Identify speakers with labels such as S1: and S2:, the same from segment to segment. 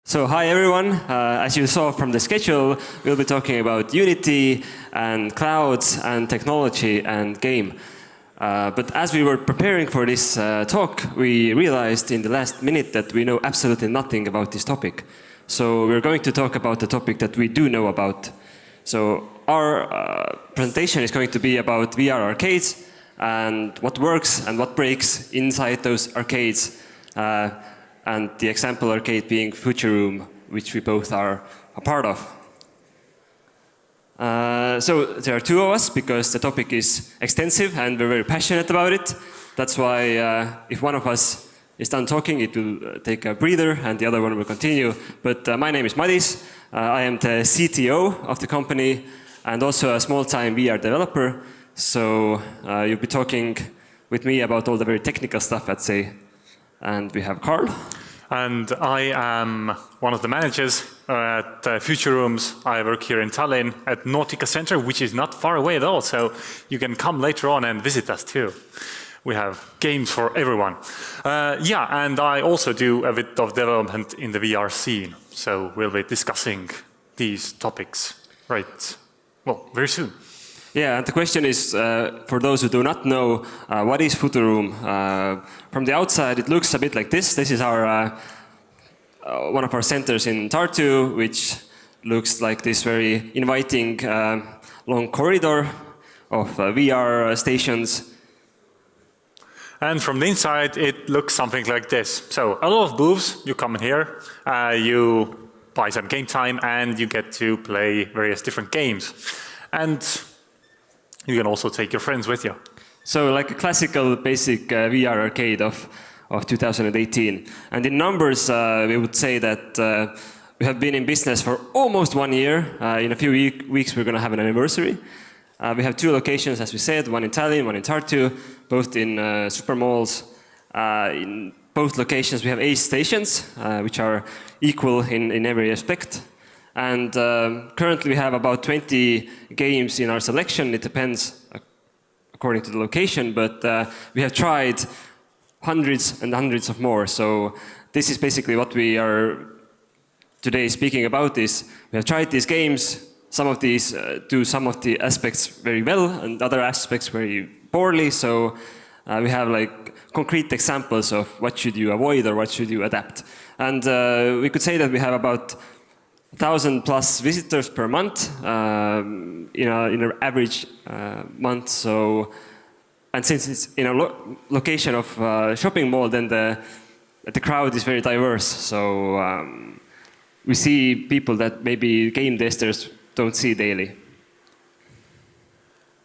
S1: So hi everyone, as you saw from the schedule, we'll be talking about Unity and clouds and technology and game. But as we were preparing for this talk, we realized in the last minute that we know absolutely nothing about this topic. So we're going to talk about the topic that we do know about. So our presentation is going to be about VR arcades and what works and what breaks inside those arcades. And the example arcade being Futuruum, which we both are a part of. So there are two of us because the topic is extensive and we're very passionate about it. That's why if one of us is done talking, it will take a breather and the other one will continue. But my name is Madis. I am the CTO of the company and also a small-time VR developer. So you'll be talking with me about all the very technical stuff, I'd say. And we have Karl.
S2: And I am one of the managers at Futurooms. I work here in Tallinn at Nautica Center, which is not far away at all. So you can come later on and visit us too. We have games for everyone. And I also do a bit of development in the VR scene. So we'll be discussing these topics very soon.
S1: Yeah, and the question is, for those who do not know, what is Futuruum? From the outside, it looks a bit like this. This is our one of our centers in Tartu, which looks like this very inviting long corridor of VR stations.
S2: And from the inside, it looks something like this. So a lot of booths, you come in here, you buy some game time, and you get to play various different games. And you can also take your friends with you.
S1: So like a classical basic VR arcade of 2018. And in numbers, we would say that we have been in business for almost 1 year. In a few weeks, we're going to have an anniversary. We have two locations, as we said, one in Tallinn, one in Tartu, both in super malls. In both locations, we have 8 stations, which are equal in every aspect. And currently we have about 20 games in our selection. It depends according to the location, but we have tried hundreds and hundreds of more. So this is basically what we are today speaking about is we have tried these games. Some of these do some of the aspects very well and other aspects very poorly. So we have like concrete examples of what should you avoid or what should you adapt. And we could say that we have about 1,000+ visitors per month in an average month. So, and since it's in a location of shopping mall, then the crowd is very diverse. So we see people that maybe game testers don't see daily.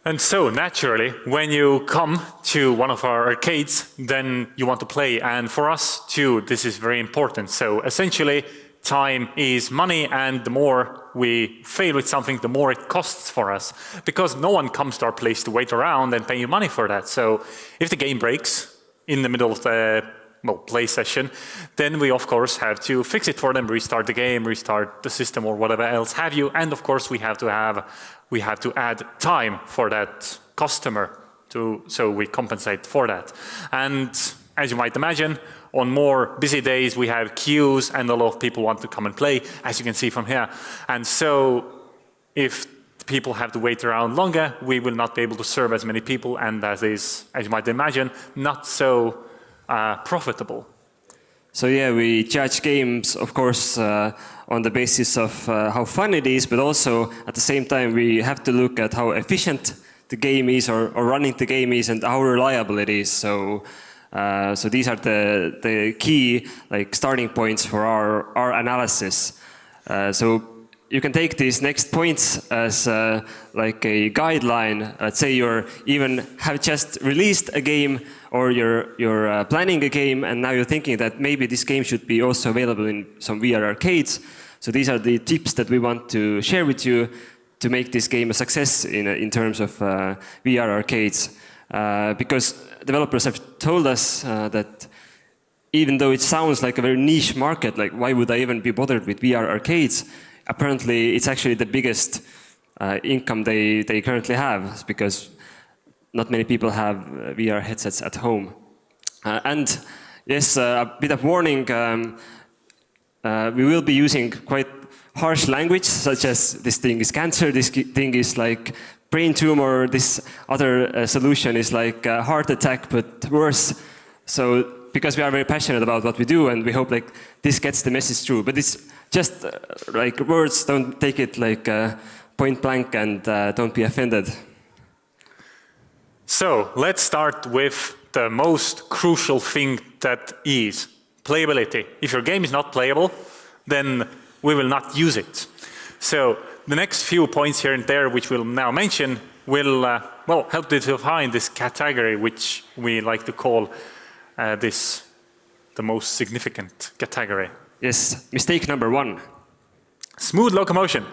S2: And so naturally, when you come to one of our arcades, then you want to play. And for us too, this is very important. So essentially, time is money, and the more we fail with something, the more it costs for us. Because no one comes to our place to wait around and pay you money for that. So if the game breaks in the middle of the play session, then we of course have to fix it for them, restart the game, restart the system or whatever else have you. And of course we have to add time for that customer so we compensate for that. And as you might imagine, on more busy days, we have queues and a lot of people want to come and play, as you can see from here. And so if people have to wait around longer, we will not be able to serve as many people, and that is, as you might imagine, not so profitable.
S1: So yeah, we judge games, of course, on the basis of how fun it is, but also at the same time we have to look at how efficient the game is or running the game is and how reliable it is. So these are the key starting points for our analysis. So you can take these next points as like a guideline. Let's say you even have just released a game or you're planning a game and now you're thinking that maybe this game should be also available in some VR arcades. So these are the tips that we want to share with you to make this game a success in terms of VR arcades. Because developers have told us that even though it sounds like a very niche market, like why would I even be bothered with VR arcades? Apparently it's actually the biggest income they currently have, because not many people have VR headsets at home. And yes, a bit of warning, we will be using quite harsh language, such as this thing is cancer, this thing is like brain tumor, this other solution is like a heart attack, but worse. So, because we are very passionate about what we do, and we hope like this gets the message through. But it's just like words, don't take it like point blank, and don't be offended.
S2: So, let's start with the most crucial thing that is playability. If your game is not playable, then we will not use it. So the next few points here and there, which we'll now mention, will well, help to define this category, which we like to call the most significant category.
S1: Yes, mistake number 1.
S2: Smooth locomotion.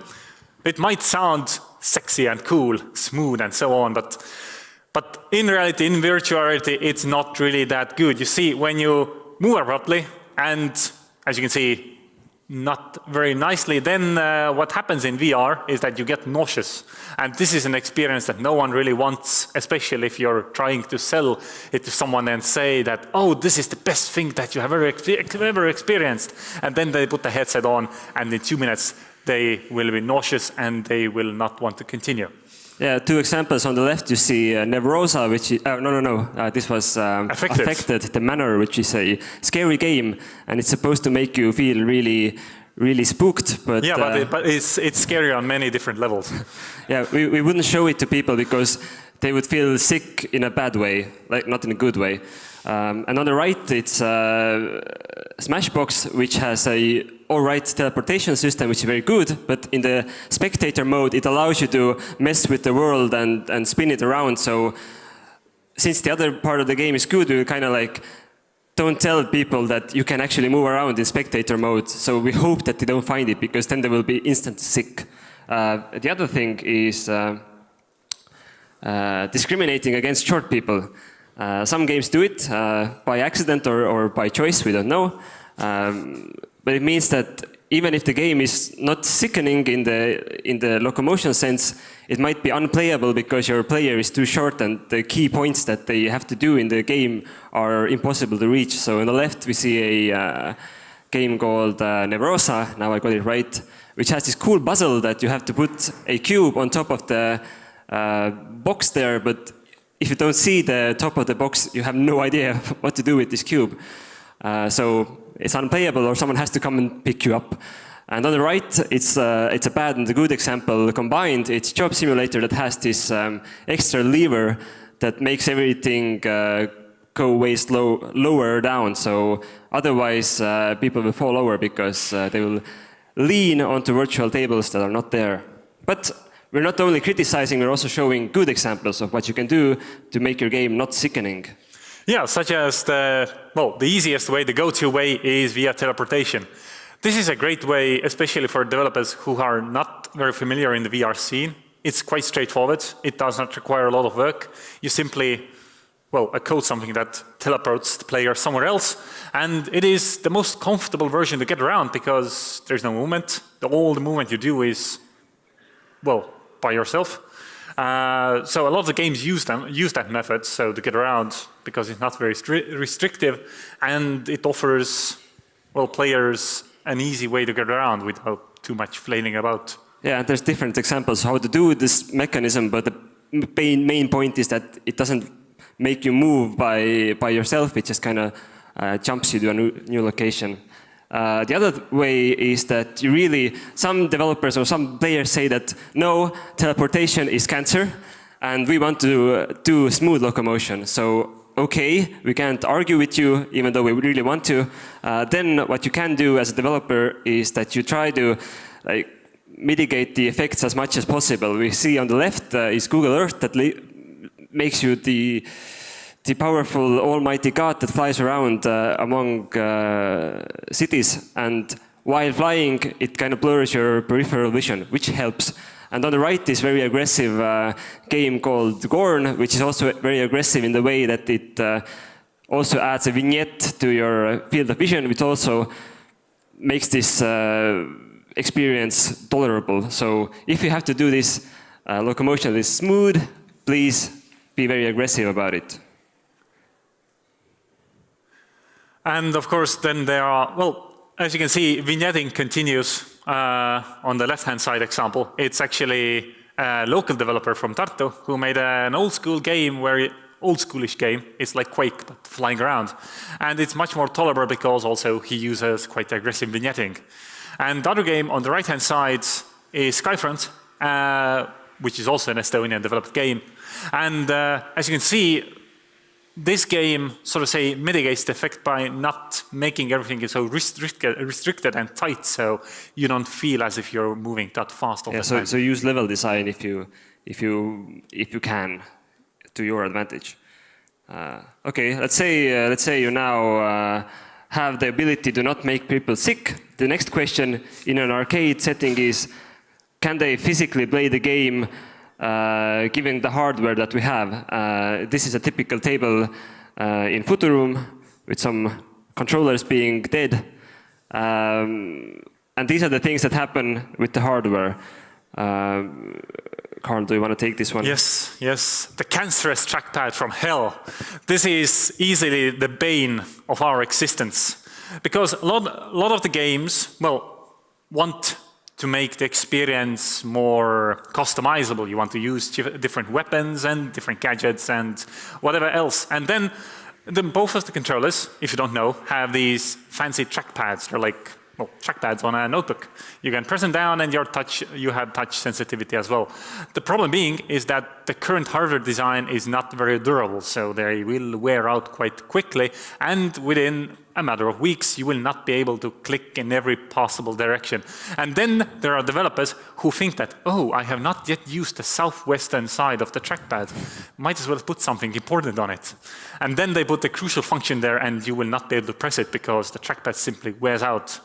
S2: It might sound sexy and cool, smooth and so on, but in reality, in virtual reality, it's not really that good. You see, when you move abruptly, and as you can see, not very nicely, then what happens in VR is that you get nauseous. And this is an experience that no one really wants, especially if you're trying to sell it to someone and say that, oh, this is the best thing that you have ever experienced. And then they put the headset on, and in 2 minutes, they will be nauseous and they will not want to continue.
S1: Yeah, 2 examples on the left. You see Nevrosa, which is, this was Affected, the Manor, which is a scary game, and it's supposed to make you feel really, really spooked. But
S2: yeah, but it's scary on many different levels.
S1: Yeah, we wouldn't show it to people because they would feel sick in a bad way, like not in a good way. And on the right, it's Smashbox, which has a all-right teleportation system, which is very good, but in the spectator mode, it allows you to mess with the world and spin it around. So since the other part of the game is good, we kind of like don't tell people that you can actually move around in spectator mode. So we hope that they don't find it, because then they will be instant sick. The other thing is discriminating against short people. Some games do it by accident or by choice, we don't know. But it means that even if the game is not sickening in the locomotion sense, it might be unplayable because your player is too short and the key points that they have to do in the game are impossible to reach. So on the left we see a game called Nevrosa, now I got it right, which has this cool puzzle that you have to put a cube on top of the box there, but if you don't see the top of the box, you have no idea what to do with this cube. So it's unplayable, or someone has to come and pick you up. And on the right, it's a bad and a good example combined. It's Job Simulator that has this extra lever that makes everything go way lower down. So otherwise, people will fall over because they will lean onto virtual tables that are not there. But we're not only criticizing, we're also showing good examples of what you can do to make your game not sickening.
S2: Yeah, such as the easiest way, the go-to way is via teleportation. This is a great way, especially for developers who are not very familiar in the VR scene. It's quite straightforward. It does not require a lot of work. You simply, code something that teleports the player somewhere else. And it is the most comfortable version to get around because there's no movement. All the movement you do is, by yourself. So a lot of the games use that method, so to get around, because it's not very restrictive, and it offers, players an easy way to get around without too much flailing about.
S1: Yeah, and there's different examples how to do this mechanism, but the main point is that it doesn't make you move by yourself, it just kind of jumps you to a new location. The other way is that some developers or some players say that no, teleportation is cancer and we want to do smooth locomotion. So, okay, we can't argue with you even though we really want to. Then what you can do as a developer is that you try to mitigate the effects as much as possible. We see on the left is Google Earth that makes you the powerful almighty God that flies around among cities, and while flying it kind of blurs your peripheral vision, which helps. And on the right is very aggressive game called Gorn, which is also very aggressive in the way that it also adds a vignette to your field of vision, which also makes this experience tolerable. So if you have to do this locomotion that is smooth, please be very aggressive about it.
S2: And of course, then there are, as you can see, vignetting continues on the left-hand side example. It's actually a local developer from Tartu who made an old school game old schoolish game. It's like Quake, but flying around. And it's much more tolerable because also he uses quite aggressive vignetting. And the other game on the right-hand side is Skyfront, which is also an Estonian developed game. And as you can see, this game sort of mitigates the effect by not making everything so restricted and tight, so you don't feel as if you're moving that fast all the time.
S1: So use level design if you can, to your advantage. Okay, let's say you now have the ability to not make people sick. The next question in an arcade setting is, can they physically play the game given the hardware that we have? This is a typical table in Futuruum with some controllers being dead. And these are the things that happen with the hardware. Karl, do you want to take this one?
S2: Yes, yes. The cancerous trackpad from hell. This is easily the bane of our existence. Because a lot of the games, want to make the experience more customizable. You want to use different weapons and different gadgets and whatever else. And then both of the controllers, if you don't know, have these fancy trackpads. They're like trackpads on a notebook. You can press them down and you have touch sensitivity as well. The problem being is that the current hardware design is not very durable, so they will wear out quite quickly, and within a matter of weeks you will not be able to click in every possible direction. And then there are developers who think that, oh, I have not yet used the southwestern side of the trackpad. Might as well put something important on it. And then they put the crucial function there and you will not be able to press it because the trackpad simply wears out.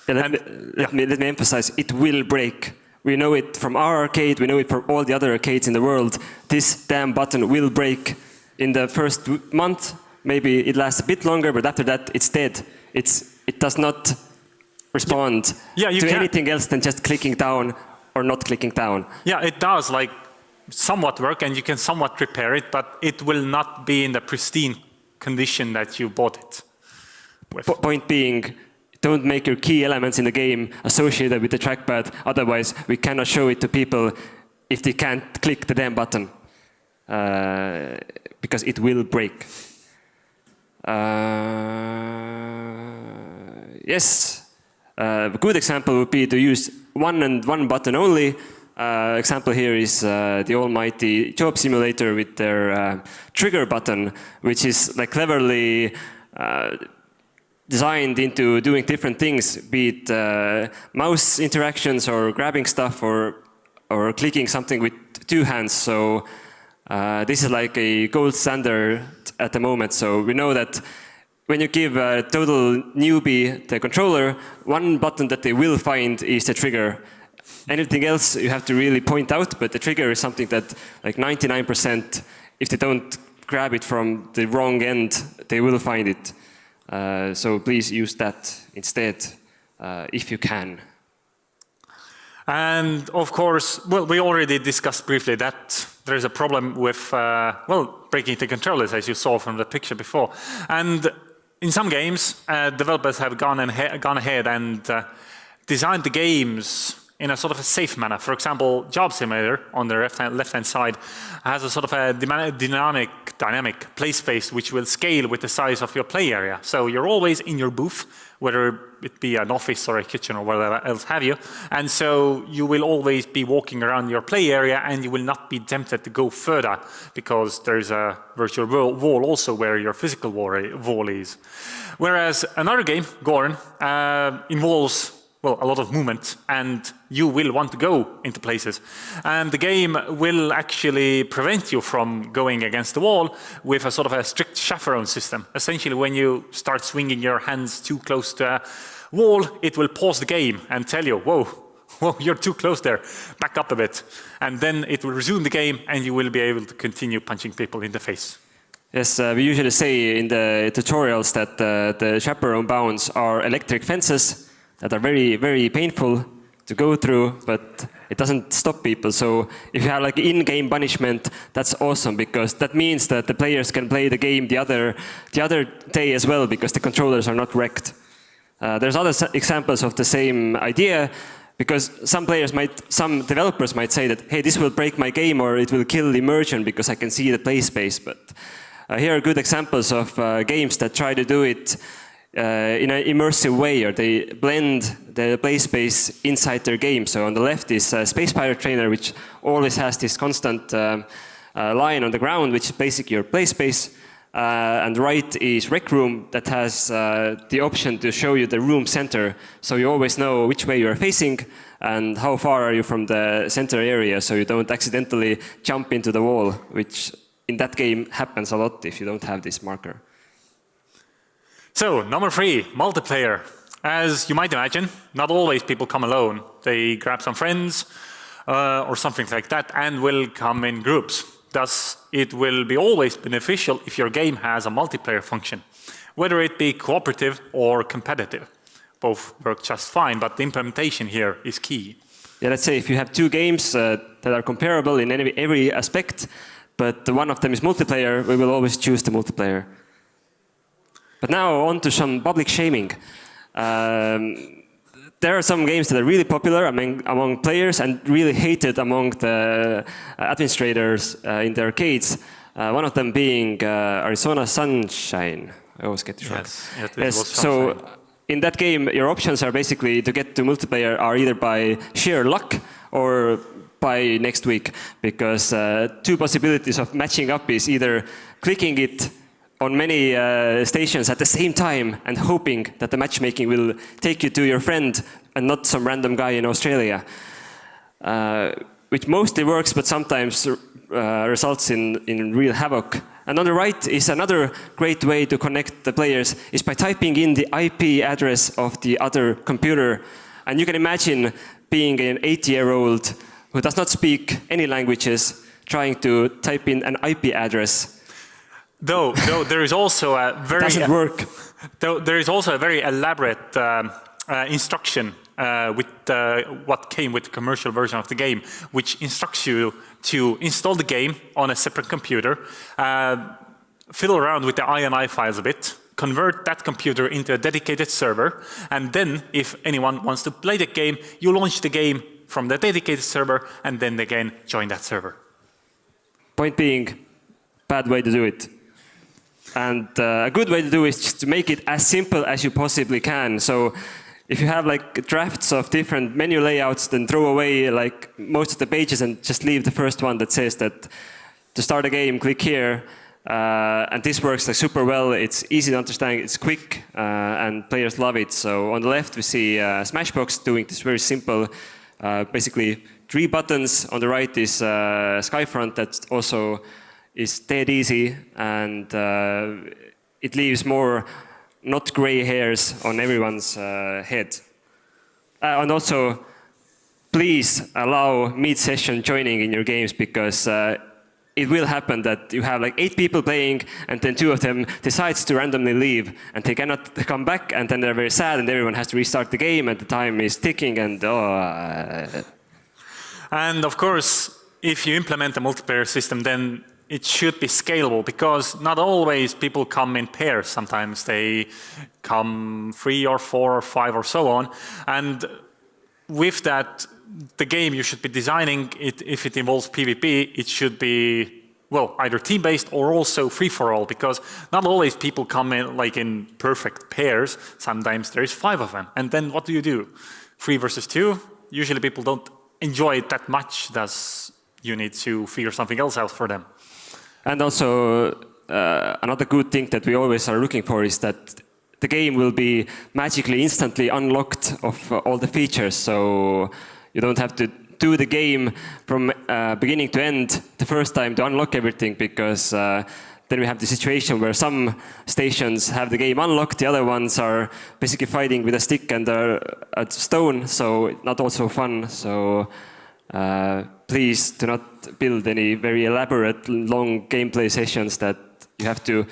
S1: Let me emphasize, it will break. We know it from our arcade, we know it from all the other arcades in the world. This damn button will break in the first month. Maybe it lasts a bit longer, but after that, it's dead. It does not respond to anything else than just clicking down or not clicking down.
S2: Yeah, it does somewhat work, and you can somewhat repair it, but it will not be in the pristine condition that you bought it with.
S1: Point being, don't make your key elements in the game associated with the trackpad. Otherwise, we cannot show it to people if they can't click the damn button. Because it will break. Yes, a good example would be to use one button only. Example here is the almighty job simulator with their trigger button, which is cleverly designed into doing different things, be it mouse interactions or grabbing stuff or clicking something with two hands. So this is like a gold standard at the moment. So we know that when you give a total newbie the controller, one button that they will find is the trigger. Anything else you have to really point out, but the trigger is something that 99%, if they don't grab it from the wrong end, they will find it. So please use that instead, if you can.
S2: And of course, we already discussed briefly that there is a problem with, breaking the controllers, as you saw from the picture before. And in some games, developers have gone ahead and designed the games in a sort of a safe manner. For example, Job Simulator on the left-hand side has a sort of a dynamic play space which will scale with the size of your play area. So you're always in your booth, whether it be an office or a kitchen or whatever else have you. And so you will always be walking around your play area and you will not be tempted to go further because there's a virtual wall also where your physical wall is. Whereas another game, Gorn, involves a lot of movement, and you will want to go into places. And the game will actually prevent you from going against the wall with a sort of a strict chaperone system. Essentially, when you start swinging your hands too close to a wall, it will pause the game and tell you, whoa, you're too close there, back up a bit. And then it will resume the game, and you will be able to continue punching people in the face.
S1: Yes, we usually say in the tutorials that the chaperone bounds are electric fences that are very, very painful to go through, but it doesn't stop people. So if you have in-game punishment, that's awesome, because that means that the players can play the game the other day as well, because the controllers are not wrecked. There's other examples of the same idea, because some developers might say that, hey, this will break my game or it will kill immersion because I can see the play space. But here are good examples of games that try to do it in an immersive way, or they blend the play space inside their game. So on the left is Space Pirate Trainer, which always has this constant line on the ground, which is basically your play space. And right is Rec Room, that has the option to show you the room center, so you always know which way you're facing and how far are you from the center area, so you don't accidentally jump into the wall, which in that game happens a lot if you don't have this marker.
S2: So, number 3, multiplayer. As you might imagine, not always people come alone. They grab some friends or something like that and will come in groups. Thus, it will be always beneficial if your game has a multiplayer function, whether it be cooperative or competitive. Both work just fine, but the implementation here is key.
S1: Yeah, let's say if you have two games that are comparable in every aspect, but one of them is multiplayer, we will always choose the multiplayer. But now on to some public shaming. There are some games that are really popular among players and really hated among the administrators in the arcades. One of them being Arizona Sunshine. I always get it wrong.
S2: Yes.
S1: So in that game, your options are basically to get to multiplayer are either by sheer luck or by next week, because two possibilities of matching up is either clicking it on many stations at the same time and hoping that the matchmaking will take you to your friend and not some random guy in Australia, which mostly works but sometimes results in real havoc. And on the right is another great way to connect the players is by typing in the IP address of the other computer. And you can imagine being an 80-year-old who does not speak any languages trying to type in an IP address.
S2: Though there is also a very
S1: doesn't work.
S2: Though there is also a very elaborate instruction with what came with the commercial version of the game, which instructs you to install the game on a separate computer, fiddle around with the INI files a bit, convert that computer into a dedicated server, and then if anyone wants to play the game, you launch the game from the dedicated server, and then again join that server.
S1: Point being, bad way to do it. And a good way to do it is just to make it as simple as you possibly can. So if you have like drafts of different menu layouts, then throw away like most of the pages and just leave the first one that says that to start a game, click here. And this works like super well. It's easy to understand, it's quick, and players love it. So on the left, we see Smashbox doing this very simple, basically 3 buttons. On the right is Skyfront that also is dead easy, and it leaves more not gray hairs on everyone's head. And also, please allow mid-session joining in your games, because it will happen that you have like 8 people playing and then 2 of them decides to randomly leave and they cannot come back, and then they're very sad and everyone has to restart the game and the time is ticking and
S2: And of course, if you implement a multiplayer system, then it should be scalable, because not always people come in pairs. Sometimes they come 3 or 4 or 5 or so on. And with that, the game you should be designing, if it involves PvP, it should be, well, either team-based or also free-for-all, because not always people come in like in perfect pairs. Sometimes there is 5 of them. And then what do? 3 versus 2? Usually people don't enjoy it that much, thus you need to figure something else out for them.
S1: And also, another good thing that we always are looking for is that the game will be magically instantly unlocked of all the features. So you don't have to do the game from beginning to end the first time to unlock everything, because then we have the situation where some stations have the game unlocked, the other ones are basically fighting with a stick and a stone, so not also fun. So please do not build any very elaborate, long gameplay sessions that you have to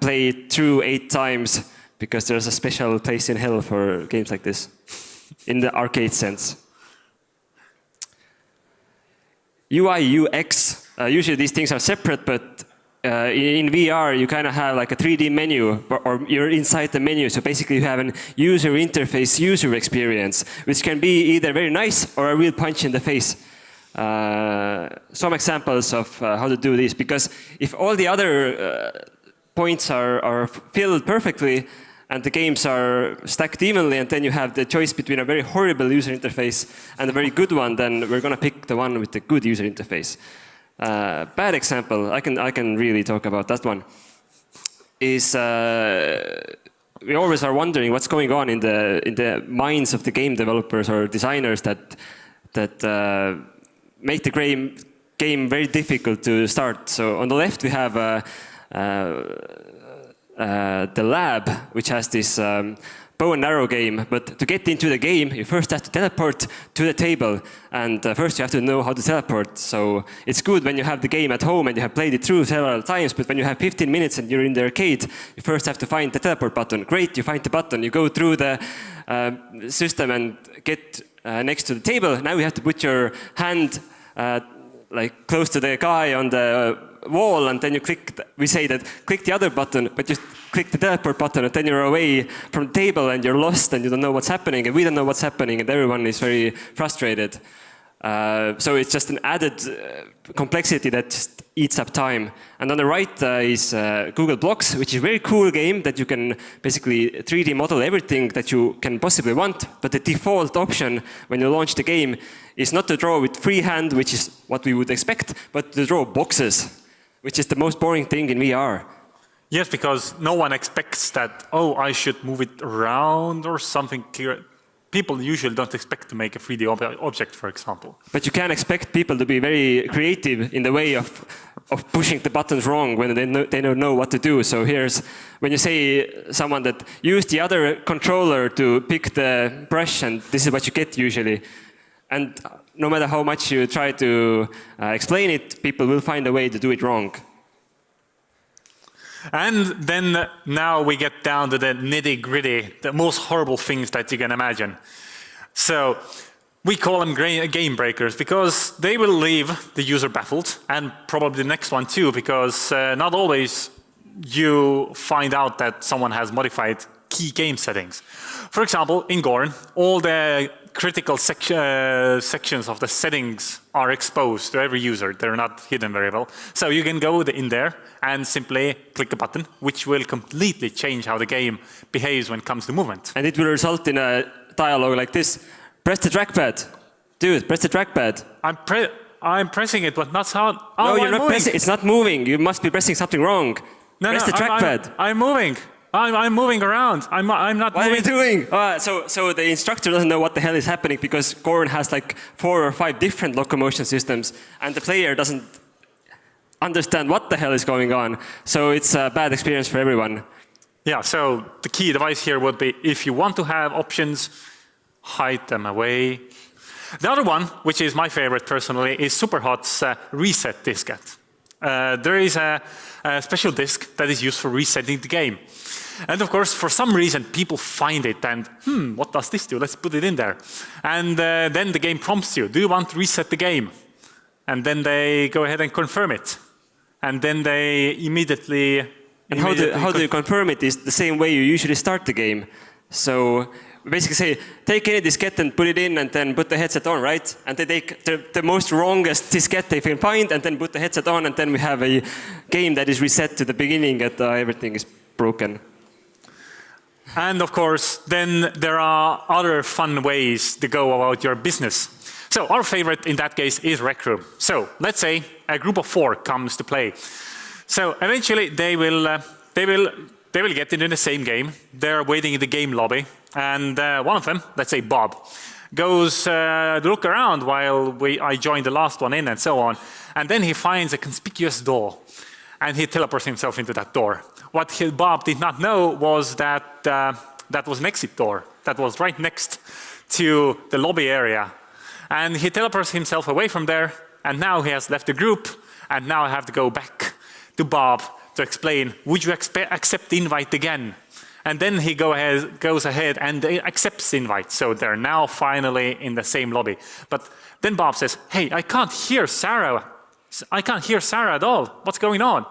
S1: play through 8 times, because there's a special place in hell for games like this, in the arcade sense. UI, UX, usually these things are separate, but in VR, you kind of have like a 3D menu, or you're inside the menu. So basically, you have an user interface, user experience, which can be either very nice or a real punch in the face. Some examples of how to do this, because if all the other points are filled perfectly, and the games are stacked evenly, and then you have the choice between a very horrible user interface and a very good one, then we're going to pick the one with the good user interface. Bad example, I can really talk about that one, is we always are wondering what's going on in the minds of the game developers or designers that make the game very difficult to start. So on the left we have the lab, which has this bow and arrow game, but to get into the game, you first have to teleport to the table, and first you have to know how to teleport. So it's good when you have the game at home and you have played it through several times, but when you have 15 minutes and you're in the arcade, you first have to find the teleport button. Great, you find the button, you go through the system and get next to the table. Now you have to put your hand like close to the guy on the wall, and then you click, we say that click the other button, but just click the teleport button, and then you're away from the table and you're lost and you don't know what's happening, and we don't know what's happening, and everyone is very frustrated. So it's just an added complexity that just eats up time. And on the right is Google Blocks, which is a very cool game that you can basically 3D model everything that you can possibly want. But the default option when you launch the game is not to draw with freehand, which is what we would expect, but to draw boxes, which is the most boring thing in VR.
S2: Yes, because no one expects that, oh, I should move it around or something clear. People usually don't expect to make a 3D object, for example.
S1: But you can expect people to be very creative in the way of pushing the buttons wrong when they don't know what to do. So here's, when you say someone that use the other controller to pick the brush, and this is what you get usually. And no matter how much you try to explain it, people will find a way to do it wrong.
S2: And then now we get down to the nitty-gritty, the most horrible things that you can imagine. So we call them game breakers because they will leave the user baffled, and probably the next one too, because not always you find out that someone has modified key game settings. For example, in Gorn, all the critical sections of the settings are exposed to every user. They're not hidden very well. So you can go in there and simply click a button, which will completely change how the game behaves when it comes to movement.
S1: And it will result in a dialogue like this. Press the trackpad. Dude, press the trackpad.
S2: I'm pressing it, but not how.
S1: Oh, no, you're not pressing. It's not moving. You must be pressing something wrong. Press the trackpad.
S2: I'm moving. I'm moving around. I'm not
S1: what
S2: moving.
S1: What are you doing? So the instructor doesn't know what the hell is happening because Gorn has like 4 or 5 different locomotion systems, and the player doesn't understand what the hell is going on. So it's a bad experience for everyone.
S2: Yeah, so the key advice here would be, if you want to have options, hide them away. The other one, which is my favorite personally, is Superhot's reset diskette. There is a special disk that is used for resetting the game. And of course, for some reason, people find it and, what does this do? Let's put it in there. And then the game prompts you, do you want to reset the game? And then they go ahead and confirm it. And then they immediately...
S1: And how do you confirm it is the same way you usually start the game. So we basically say, take any diskette and put it in and then put the headset on, right? And they take the most wrongest diskette they can find and then put the headset on, and then we have a game that is reset to the beginning and everything is broken.
S2: And of course, then there are other fun ways to go about your business. So our favorite in that case is Rec Room. So let's say a group of 4 comes to play. So eventually they will get into the same game. They're waiting in the game lobby, and one of them, let's say Bob, goes to look around while I join the last one in and so on. And then he finds a conspicuous door, and he teleports himself into that door. What Bob did not know was that that was an exit door that was right next to the lobby area. And he teleports himself away from there, and now he has left the group, and now I have to go back to Bob to explain, would you accept the invite again? And then he goes ahead and accepts the invite. So they're now finally in the same lobby. But then Bob says, hey, I can't hear Sarah. I can't hear Sarah at all. What's going on?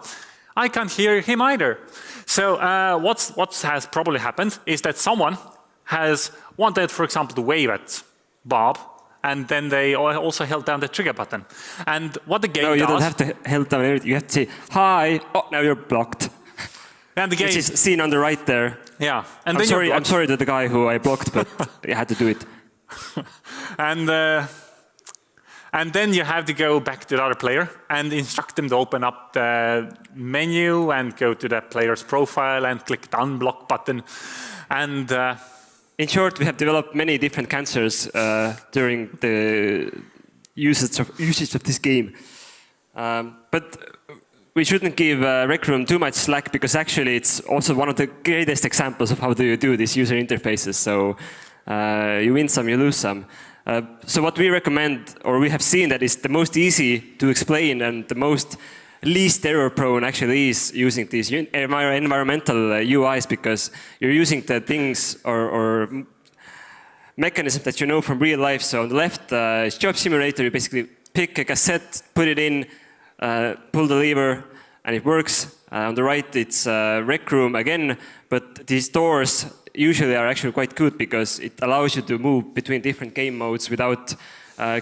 S2: I can't hear him either. So what has probably happened is that someone has wanted, for example, to wave at Bob, and then they also held down the trigger button. And what the game does...
S1: No, you don't have to hold down everything. You have to say, hi, oh, now you're blocked.
S2: And the game...
S1: Which is seen on the right there.
S2: Yeah. And
S1: I'm sorry to the guy who I blocked, but I had to do it.
S2: And then you have to go back to the other player and instruct them to open up the menu and go to the player's profile and click the unblock button. And
S1: in short, we have developed many different cancers during the usage of this game. But we shouldn't give Rec Room too much slack, because actually it's also one of the greatest examples of how do you do these user interfaces. So you win some, you lose some. So what we recommend, or we have seen that is the most easy to explain and the most least error prone actually is using these environmental UIs, because you're using the things or mechanisms that you know from real life. So on the left is Job Simulator. You basically pick a cassette, put it in, pull the lever, and it works. On the right it's Rec Room again, but these doors usually are actually quite good because it allows you to move between different game modes without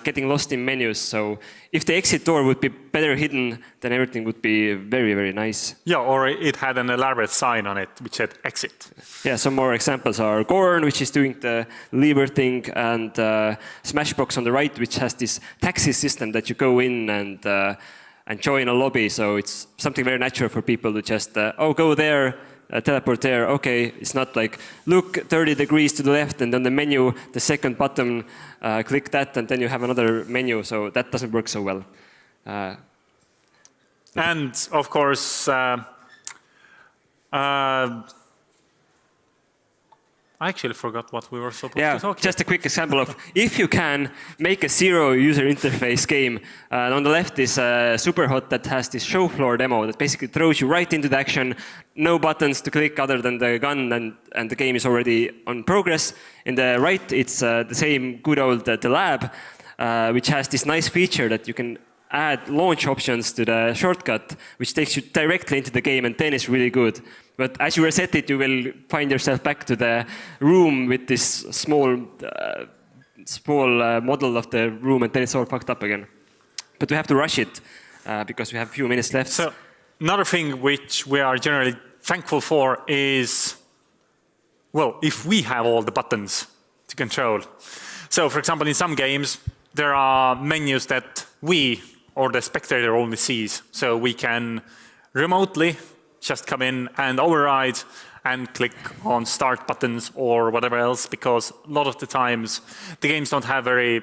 S1: getting lost in menus. So if the exit door would be better hidden, then everything would be very, very nice.
S2: Yeah, or it had an elaborate sign on it which said exit.
S1: Yeah, some more examples are Gorn, which is doing the lever thing, and Smashbox on the right, which has this taxi system that you go in and join a lobby. So it's something very natural for people to just, go there, teleport there. Okay, it's not like look 30 degrees to the left and then the menu, the second button, click that and then you have another menu. So that doesn't work so well.
S2: And of course, I actually forgot what we were supposed to talk about.
S1: Just a quick example of if you can make a zero user interface game. On the left is Superhot that has this show floor demo that basically throws you right into the action. No buttons to click other than the gun, and the game is already on progress. In the right, it's the same good old the lab, which has this nice feature that you can add launch options to the shortcut, which takes you directly into the game, and then it's really good. But as you reset it, you will find yourself back to the room with this small model of the room, and then it's all fucked up again. But we have to rush it because we have a few minutes left.
S2: So another thing which we are generally thankful for is, well, if we have all the buttons to control. So for example, in some games, there are menus that we or the spectator only sees. So we can remotely just come in and override and click on start buttons or whatever else, because a lot of the times the games don't have very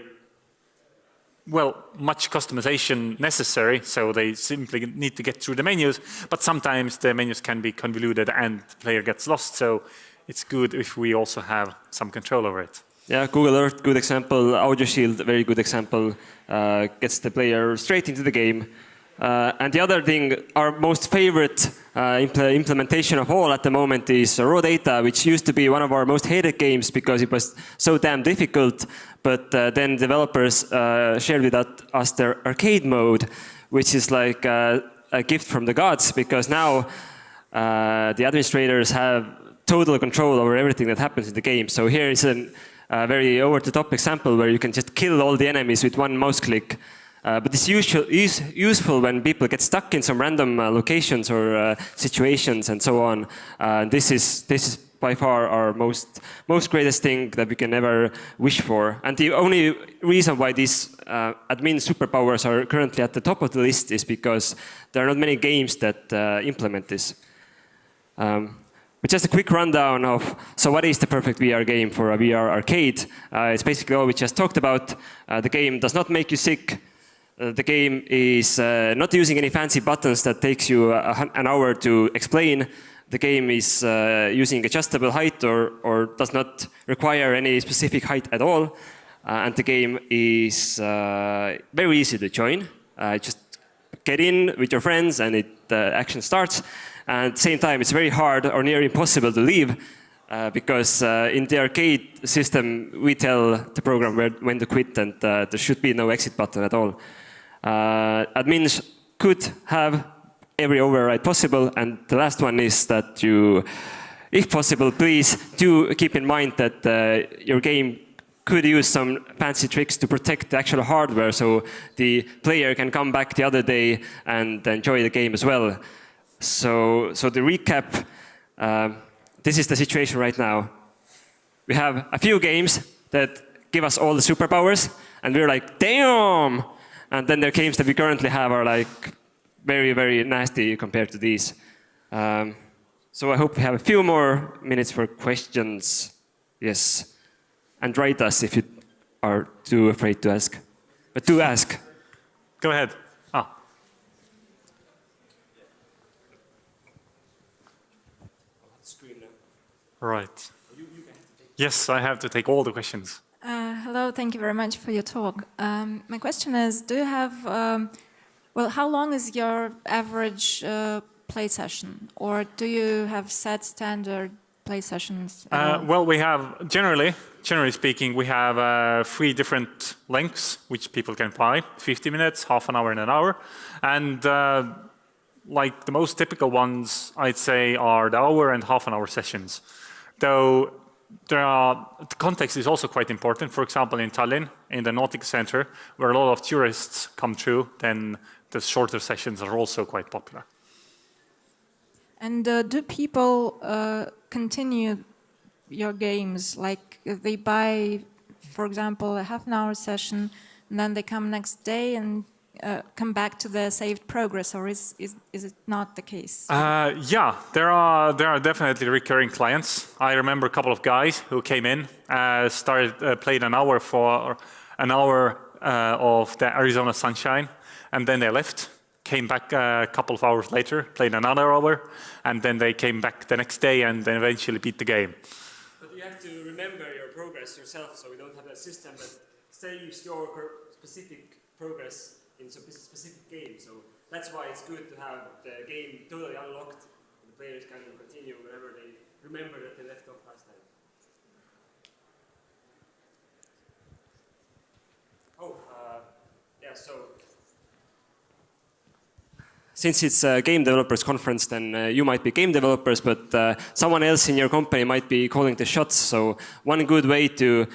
S2: much customization necessary, so they simply need to get through the menus, but sometimes the menus can be convoluted and the player gets lost, so it's good if we also have some control over it.
S1: Yeah, Google Earth, good example. Audio Shield, very good example. Gets the player straight into the game. And the other thing, our most favorite implementation of all at the moment is raw data, which used to be one of our most hated games because it was so damn difficult. But then developers shared with us their arcade mode, which is like a gift from the gods, because now the administrators have total control over everything that happens in the game. So here is a very over-the-top example where you can just kill all the enemies with one mouse click. But it's useful when people get stuck in some random locations or situations and so on. This is by far our most greatest thing that we can ever wish for. And the only reason why these admin superpowers are currently at the top of the list is because there are not many games that implement this. But just a quick rundown of, so what is the perfect VR game for a VR arcade? It's basically all we just talked about. The game does not make you sick. The game is not using any fancy buttons that takes you an hour to explain. The game is using adjustable height or does not require any specific height at all. And the game is very easy to join. Just get in with your friends and action starts. And at the same time, it's very hard or near impossible to leave because in the arcade system, we tell the program when to quit, and there should be no exit button at all. Admins could have every override possible. And the last one is that you, if possible, please do keep in mind that your game could use some fancy tricks to protect the actual hardware so the player can come back the other day and enjoy the game as well. So the recap, this is the situation right now. We have a few games that give us all the superpowers, and we're like, damn! And then there are games that we currently have are like very, very nasty compared to these. So I hope we have a few more minutes for questions. Yes. And write us if you are too afraid to ask. But do ask.
S2: Go ahead. Right. Yes, I have to take all the questions.
S3: Hello, thank you very much for your talk. My question is, do you have, well, how long is your average play session? Or do you have set standard play sessions?
S2: Well, we have, generally speaking, we have 3 different lengths which people can play, 50 minutes, half an hour, and an hour. And like the most typical ones, I'd say, are the hour and half an hour sessions. Though the context is also quite important. For example, in Tallinn, in the Nautica Center, where a lot of tourists come through, then the shorter sessions are also quite popular.
S3: And do people continue your games? Like they buy, for example, a half an hour session, and then they come next day and come back to the saved progress, or is it not the case?
S2: Yeah, there are definitely recurring clients. I remember a couple of guys who came in, played an hour of the Arizona Sunshine, and then they left. Came back a couple of hours later, played another hour, and then they came back the next day and then eventually beat the game.
S1: But you have to remember your progress yourself, so we don't have a system that saves your specific progress in a specific game. So that's why it's good to have the game totally unlocked. The players can continue wherever they remember that they left off last time. Oh, yeah, so since it's a game developers conference, then you might be game developers, but someone else in your company might be calling the shots. So one good way to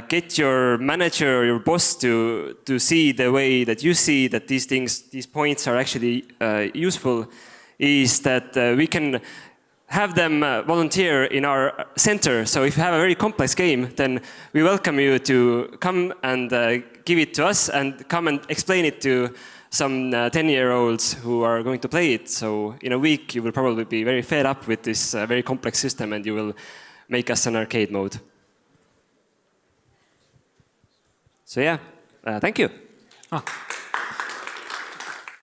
S1: get your manager or your boss to see the way that you see that these points are actually useful is that we can have them volunteer in our center. So if you have a very complex game, then we welcome you to come and give it to us and come and explain it to some 10-year-olds who are going to play it. So in a week, you will probably be very fed up with this very complex system and you will make us an arcade mode. So yeah, thank you.